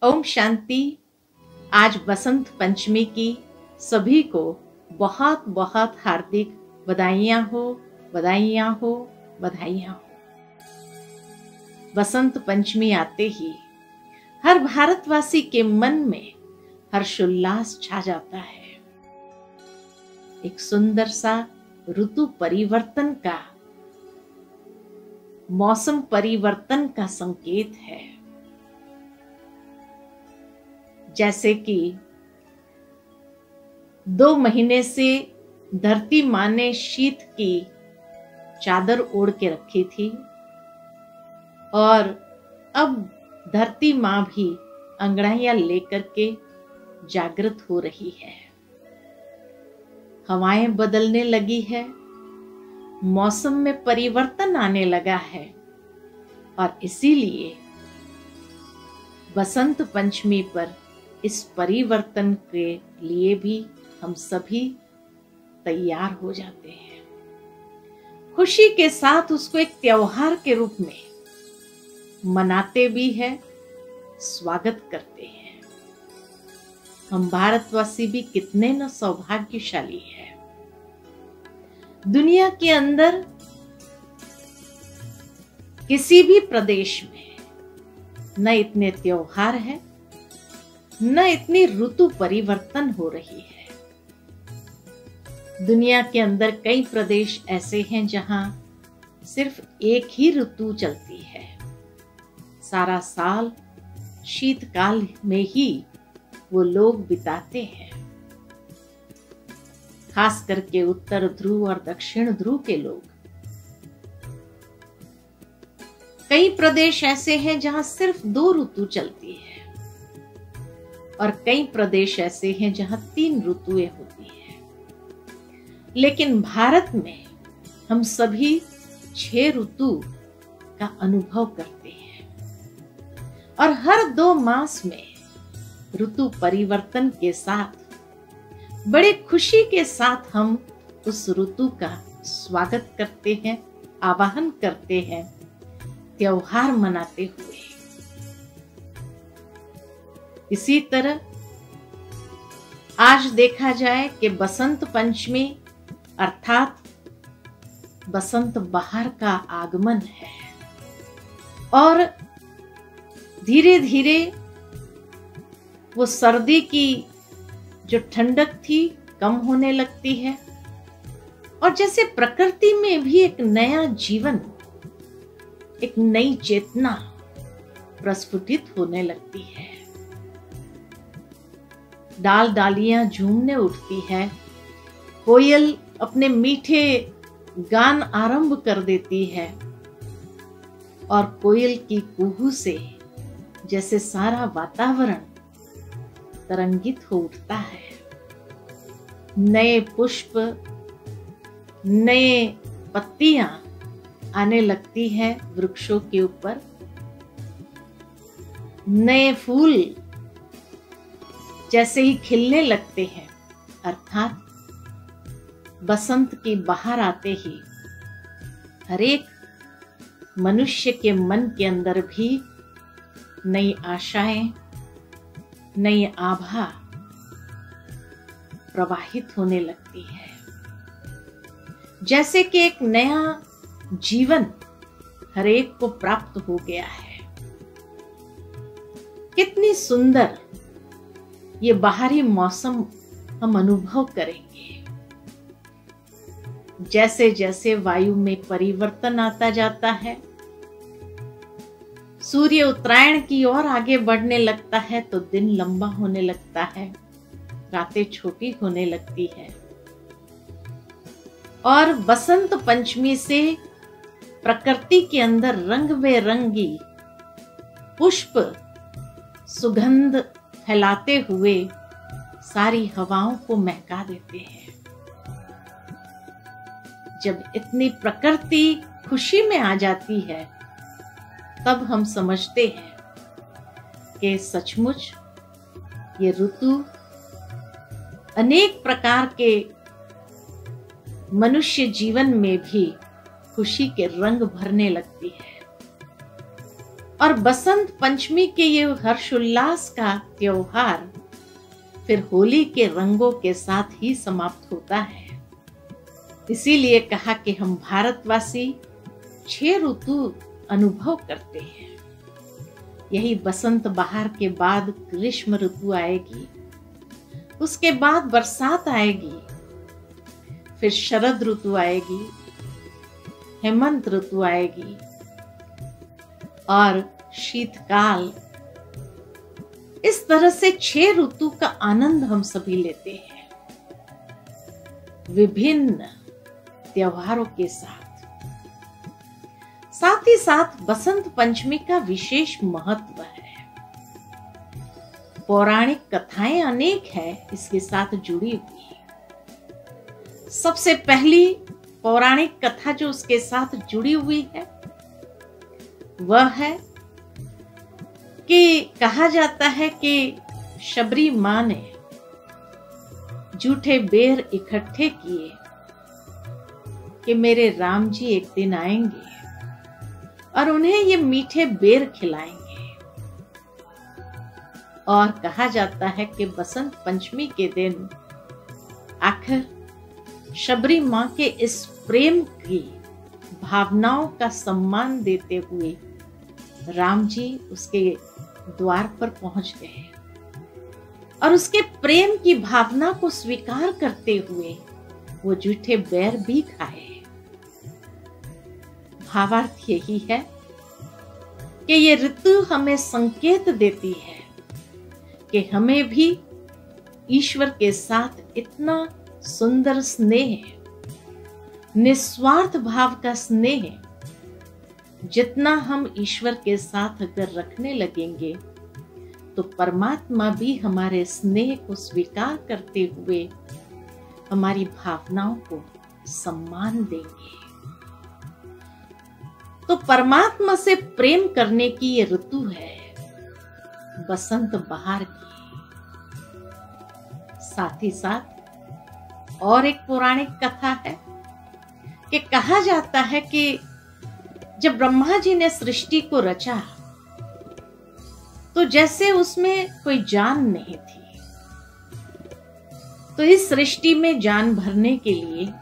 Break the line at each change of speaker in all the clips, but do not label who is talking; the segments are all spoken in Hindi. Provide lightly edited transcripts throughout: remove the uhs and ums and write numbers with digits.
ओम शांति। आज बसंत पंचमी की सभी को बहुत बहुत हार्दिक बधाइयाँ हो, बधाइयाँ हो, बधाइयाँ हो। बसंत पंचमी आते ही हर भारतवासी के मन में हर्षोल्लास छा जाता है। एक सुंदर सा ऋतु परिवर्तन का, मौसम परिवर्तन का संकेत है। जैसे कि 2 महीने से धरती माँ ने शीत की चादर ओढ़ के रखी थी और अब धरती माँ भी अंगड़ाइयां लेकर के जागृत हो रही है। हवाएं बदलने लगी है, मौसम में परिवर्तन आने लगा है और इसीलिए बसंत पंचमी पर इस परिवर्तन के लिए भी हम सभी तैयार हो जाते हैं। खुशी के साथ उसको एक त्योहार के रूप में मनाते भी हैं, स्वागत करते हैं। हम भारतवासी भी कितने न सौभाग्यशाली हैं। दुनिया के अंदर किसी भी प्रदेश में न इतने त्योहार है, न इतनी ऋतु परिवर्तन हो रही है। दुनिया के अंदर कई प्रदेश ऐसे हैं जहां सिर्फ एक ही ऋतु चलती है। सारा साल शीतकाल में ही वो लोग बिताते हैं। खास करके उत्तर ध्रुव और दक्षिण ध्रुव के लोग। कई प्रदेश ऐसे हैं जहां सिर्फ 2 ऋतु चलती है और कई प्रदेश ऐसे हैं जहां 3 ऋतुएं होती हैं। लेकिन भारत में हम सभी 6 ऋतु का अनुभव करते हैं और हर 2 मास में ऋतु परिवर्तन के साथ बड़े खुशी के साथ हम उस ऋतु का स्वागत करते हैं, आवाहन करते हैं, त्योहार मनाते हुए। इसी तरह आज देखा जाए कि बसंत पंचमी अर्थात बसंत बहार का आगमन है और धीरे धीरे वो सर्दी की जो ठंडक थी कम होने लगती है और जैसे प्रकृति में भी एक नया जीवन, एक नई चेतना प्रस्फुटित होने लगती है। डाल डालियां झूमने उठती है, कोयल अपने मीठे गान आरंभ कर देती है और कोयल की कुहू से जैसे सारा वातावरण तरंगित हो उठता है। नए पुष्प, नए पत्तियां आने लगती है वृक्षों के ऊपर, नए फूल जैसे ही खिलने लगते हैं। अर्थात बसंत की बहार आते ही हरेक मनुष्य के मन के अंदर भी नई आशाएं, नई आभा प्रवाहित होने लगती है। जैसे कि एक नया जीवन हरेक को प्राप्त हो गया है। कितनी सुंदर ये बाहरी मौसम हम अनुभव करेंगे। जैसे जैसे वायु में परिवर्तन आता जाता है, सूर्य उत्तरायण की ओर आगे बढ़ने लगता है तो दिन लंबा होने लगता है, रातें छोटी होने लगती है और बसंत पंचमी से प्रकृति के अंदर रंग बेरंगी पुष्प सुगंध फैलाते हुए सारी हवाओं को महका देते हैं। जब इतनी प्रकृति खुशी में आ जाती है तब हम समझते हैं कि सचमुच ये ऋतु अनेक प्रकार के मनुष्य जीवन में भी खुशी के रंग भरने लगती है और बसंत पंचमी के ये हर्षोल्लास का त्योहार फिर होली के रंगों के साथ ही समाप्त होता है। इसीलिए कहा कि हम भारतवासी 6 ऋतु अनुभव करते हैं। यही बसंत बहार के बाद ग्रीष्म ऋतु आएगी, उसके बाद बरसात आएगी, फिर शरद ऋतु आएगी, हेमंत ऋतु आएगी और शीतकाल। इस तरह से 6 ऋतु का आनंद हम सभी लेते हैं, विभिन्न त्योहारों के साथ। साथ ही साथ बसंत पंचमी का विशेष महत्व है। पौराणिक कथाएं अनेक है इसके साथ जुड़ी हुई। सबसे पहली पौराणिक कथा जो उसके साथ जुड़ी हुई है वह है कि कहा जाता है कि शबरी मां ने झूठे बेर इकट्ठे किए कि मेरे राम जी एक दिन आएंगे और उन्हें ये मीठे बेर खिलाएंगे। और कहा जाता है कि बसंत पंचमी के दिन आखिर शबरी मां के इस प्रेम की भावनाओं का सम्मान देते हुए राम जी उसके द्वार पर पहुंच गए और उसके प्रेम की भावना को स्वीकार करते हुए वो झूठे बेर भी खाए। भावार्थ यही है कि ये ऋतु हमें संकेत देती है कि हमें भी ईश्वर के साथ इतना सुंदर स्नेह, निस्वार्थ भाव का स्नेह जितना हम ईश्वर के साथ अगर रखने लगेंगे तो परमात्मा भी हमारे स्नेह को स्वीकार करते हुए हमारी भावनाओं को सम्मान देंगे। तो परमात्मा से प्रेम करने की ये ऋतु है बसंत बहार की। साथ ही साथ और एक पौराणिक कथा है कि कहा जाता है कि जब ब्रह्मा जी ने सृष्टि को रचा तो जैसे उसमें कोई जान नहीं थी, तो इस सृष्टि में जान भरने के लिए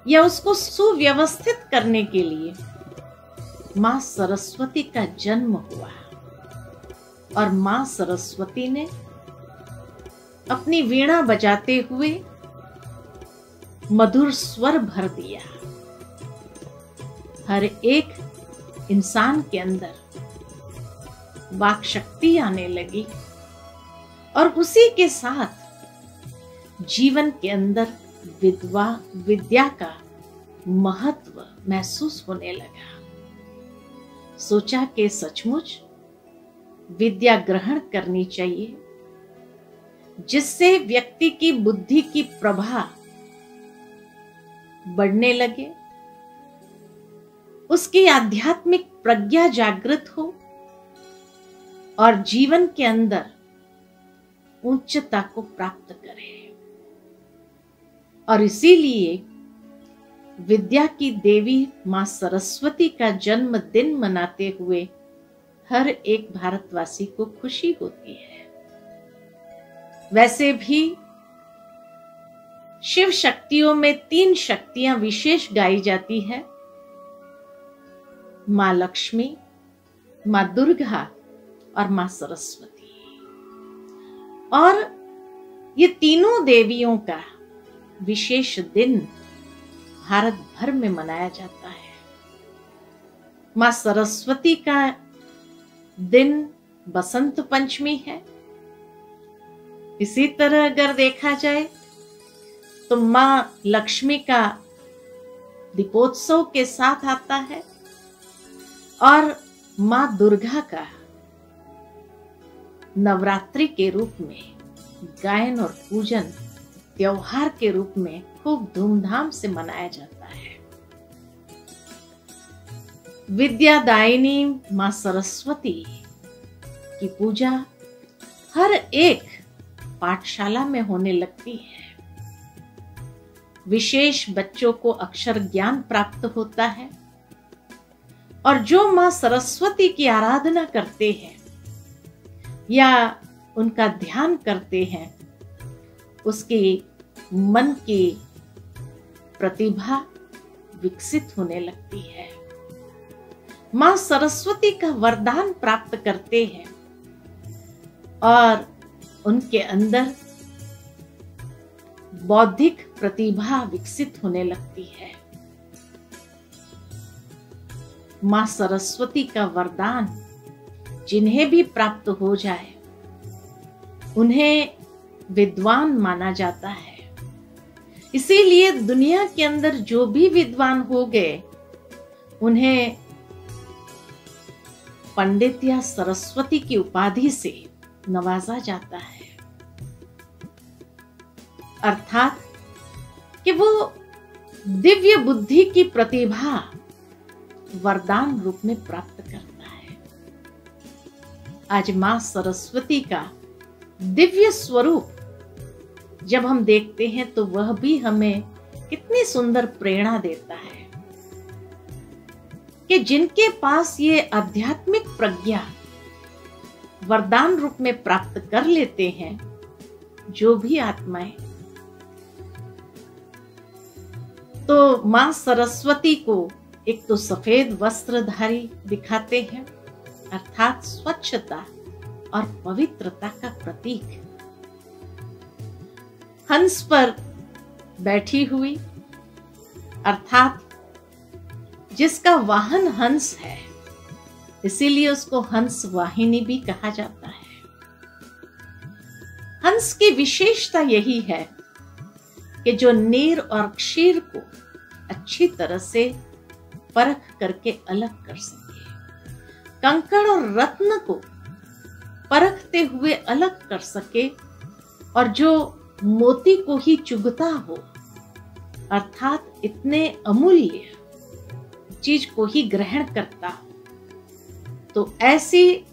या उसको सुव्यवस्थित करने के लिए मां सरस्वती का जन्म हुआ और मां सरस्वती ने अपनी वीणा बजाते हुए मधुर स्वर भर दिया। हर एक इंसान के अंदर वाक शक्ति आने लगी और उसी के साथ जीवन के अंदर विद्या का महत्व महसूस होने लगा। सोचा कि सचमुच विद्या ग्रहण करनी चाहिए जिससे व्यक्ति की बुद्धि की प्रभा बढ़ने लगे, उसकी आध्यात्मिक प्रज्ञा जागृत हो और जीवन के अंदर उच्चता को प्राप्त करे। और इसीलिए विद्या की देवी मां सरस्वती का जन्मदिन मनाते हुए हर एक भारतवासी को खुशी होती है। वैसे भी शिव शक्तियों में 3 शक्तियां विशेष गाई जाती है, मां लक्ष्मी, मां दुर्गा और मां सरस्वती। और ये तीनों देवियों का विशेष दिन भारत भर में मनाया जाता है। मां सरस्वती का दिन बसंत पंचमी है। इसी तरह अगर देखा जाए तो मां लक्ष्मी का दीपोत्सव के साथ आता है और मां दुर्गा का नवरात्रि के रूप में गायन और पूजन त्योहार के रूप में खूब धूमधाम से मनाया जाता है। विद्यादायिनी मां सरस्वती की पूजा हर एक पाठशाला में होने लगती है। विशेष बच्चों को अक्षर ज्ञान प्राप्त होता है। और जो मां सरस्वती की आराधना करते हैं या उनका ध्यान करते हैं, उसके मन की प्रतिभा विकसित होने लगती है। मां सरस्वती का वरदान प्राप्त करते हैं और उनके अंदर बौद्धिक प्रतिभा विकसित होने लगती है। मां सरस्वती का वरदान जिन्हें भी प्राप्त हो जाए उन्हें विद्वान माना जाता है। इसीलिए दुनिया के अंदर जो भी विद्वान हो गए उन्हें पंडित या सरस्वती की उपाधि से नवाजा जाता है, अर्थात कि वो दिव्य बुद्धि की प्रतिभा वरदान रूप में प्राप्त करता है। आज मां सरस्वती का दिव्य स्वरूप जब हम देखते हैं तो वह भी हमें कितनी सुंदर प्रेरणा देता है कि जिनके पास ये आध्यात्मिक प्रज्ञा वरदान रूप में प्राप्त कर लेते हैं, जो भी आत्माएं, तो मां सरस्वती को एक तो सफेद वस्त्रधारी दिखाते हैं, अर्थात स्वच्छता और पवित्रता का प्रतीक। हंस पर बैठी हुई, अर्थात जिसका वाहन हंस है, इसीलिए उसको हंस वाहिनी भी कहा जाता है। हंस की विशेषता यही है कि जो नीर और क्षीर को अच्छी तरह से परख करके अलग कर सके, कंकड़ और रत्न को परखते हुए अलग कर सके, और जो मोती को ही चुगता हो, अर्थात इतने अमूल्य चीज को ही ग्रहण करता हो, तो ऐसी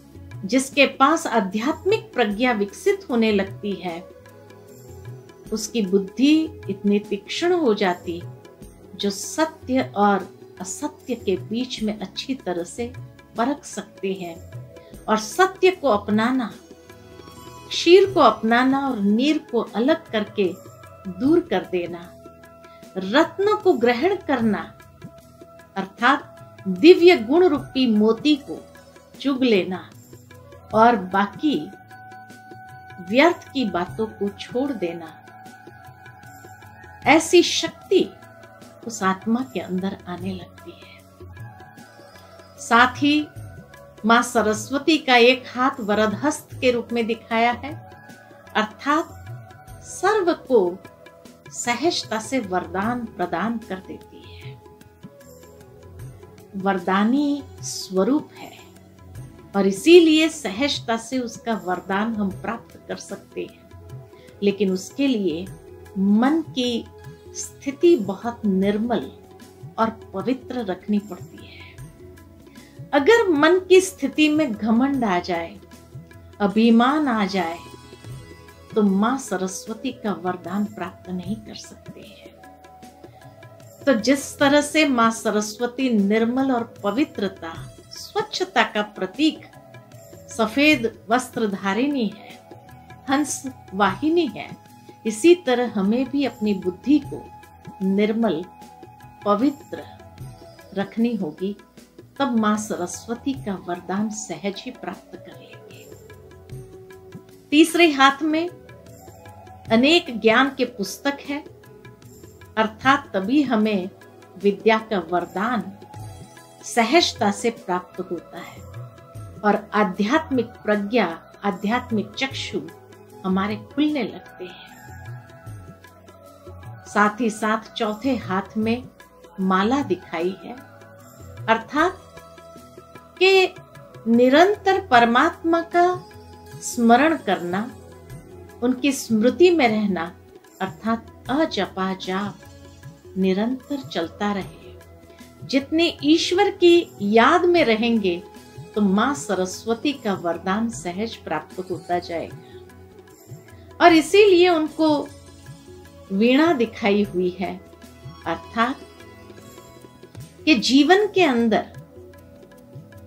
जिसके पास आध्यात्मिक प्रज्ञा विकसित होने लगती है, उसकी बुद्धि इतनी तीक्ष्ण हो जाती जो सत्य और असत्य के बीच में अच्छी तरह से परख सकते हैं, और सत्य को अपनाना, क्षीर को अपनाना और नीर को अलग करके दूर कर देना, रत्न को ग्रहण करना, अर्थात दिव्य गुण रूपी मोती को चुग लेना, और बाकी व्यर्थ की बातों को छोड़ देना, ऐसी शक्ति उस आत्मा के अंदर आने लगती है। साथ ही मां सरस्वती का एक हाथ वरद हस्त के रूप में दिखाया है, अर्थात सर्व को सहजता से वरदान प्रदान कर देती है। वरदानी स्वरूप है और इसीलिए सहजता से उसका वरदान हम प्राप्त कर सकते हैं, लेकिन उसके लिए मन की स्थिति बहुत निर्मल और पवित्र रखनी पड़ती है। अगर मन की स्थिति में घमंड आ जाए, अभिमान आ जाए, तो मां सरस्वती का वरदान प्राप्त नहीं कर सकते हैं। तो जिस तरह से मां सरस्वती निर्मल और पवित्रता, स्वच्छता का प्रतीक, सफेद वस्त्रधारिणी है, हंस वाहिनी है, इसी तरह हमें भी अपनी बुद्धि को निर्मल पवित्र रखनी होगी, तब मां सरस्वती का वरदान सहज ही प्राप्त कर लेंगे। तीसरे हाथ में अनेक ज्ञान के पुस्तक है, अर्थात तभी हमें विद्या का वरदान सहजता से प्राप्त होता है और आध्यात्मिक प्रज्ञा, आध्यात्मिक चक्षु हमारे खुलने लगते हैं। साथ ही साथ चौथे हाथ में माला दिखाई है, अर्थात कि निरंतर परमात्मा का स्मरण करना, उनकी स्मृति में रहना, अर्थात अजपा जाप निरंतर चलता रहे। जितने ईश्वर की याद में रहेंगे तो मां सरस्वती का वरदान सहज प्राप्त होता जाएगा। और इसीलिए उनको वीणा दिखाई हुई है, अर्थात कि जीवन के अंदर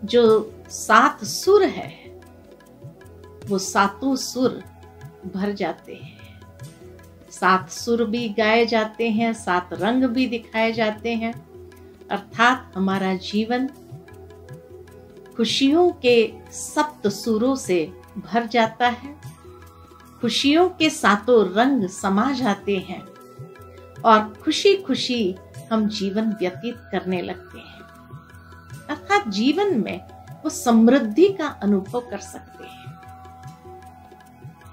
जो 7 सुर है वो 7 सुर भर जाते हैं। 7 सुर भी गाए जाते हैं, 7 रंग भी दिखाए जाते हैं। अर्थात हमारा जीवन खुशियों के 7 सुरों से भर जाता है। खुशियों के 7 रंग समा जाते हैं और खुशी खुशी हम जीवन व्यतीत करने लगते हैं। अर्थात जीवन में वो समृद्धि का अनुभव कर सकते हैं।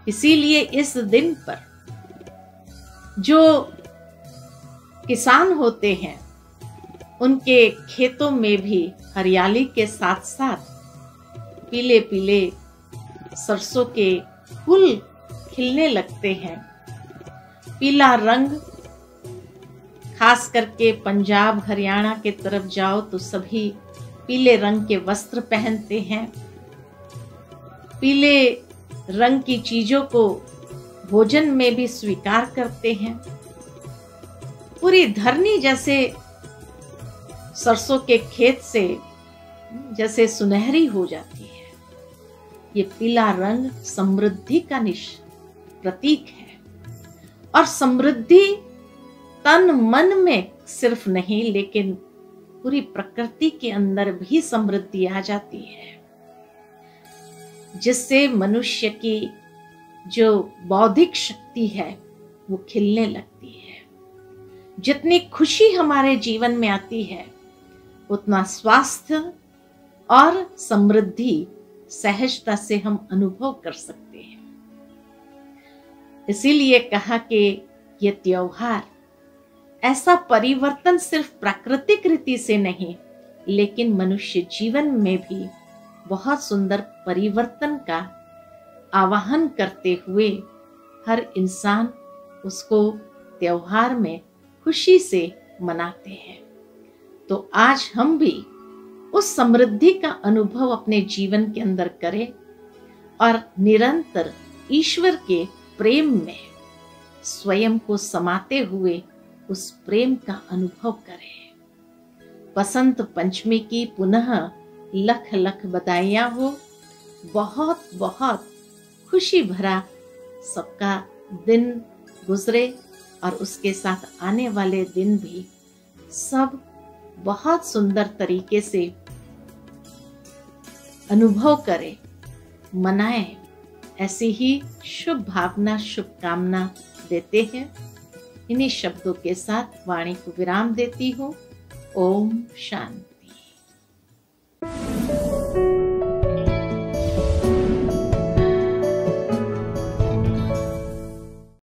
इसीलिए इस दिन पर जो किसान होते हैं उनके खेतों में भी हरियाली के साथ साथ पीले पीले सरसों के फूल खिलने लगते हैं। पीला रंग, खास करके पंजाब हरियाणा के तरफ जाओ तो सभी पीले रंग के वस्त्र पहनते हैं। पीले रंग की चीजों को भोजन में भी स्वीकार करते हैं। पूरी धरनी जैसे सरसों के खेत से जैसे सुनहरी हो जाती है। ये पीला रंग समृद्धि का प्रतीक है। और समृद्धि तन मन में सिर्फ नहीं, लेकिन पूरी प्रकृति के अंदर भी समृद्धि आ जाती है, जिससे मनुष्य की जो बौद्धिक शक्ति है वो खिलने लगती है। जितनी खुशी हमारे जीवन में आती है उतना स्वास्थ्य और समृद्धि सहजता से हम अनुभव कर सकते हैं। इसीलिए कहा कि ये त्योहार ऐसा परिवर्तन सिर्फ प्राकृतिक रीति से नहीं, लेकिन मनुष्य जीवन में भी बहुत सुंदर परिवर्तन का आवाहन करते हुए हर इंसान उसको त्योहार में खुशी से मनाते हैं। तो आज हम भी उस समृद्धि का अनुभव अपने जीवन के अंदर करें और निरंतर ईश्वर के प्रेम में स्वयं को समाते हुए उस प्रेम का अनुभव करें। बसंत पंचमी की पुनः लख लख बधाइयां हो। बहुत बहुत खुशी भरा सबका दिन गुजरे और उसके साथ आने वाले दिन भी सब बहुत सुंदर तरीके से अनुभव करें, मनाएं। ऐसी ही शुभ भावना, शुभकामना देते हैं। इन्हीं शब्दों के साथ वाणी को विराम देती हूँ। ओम शांति।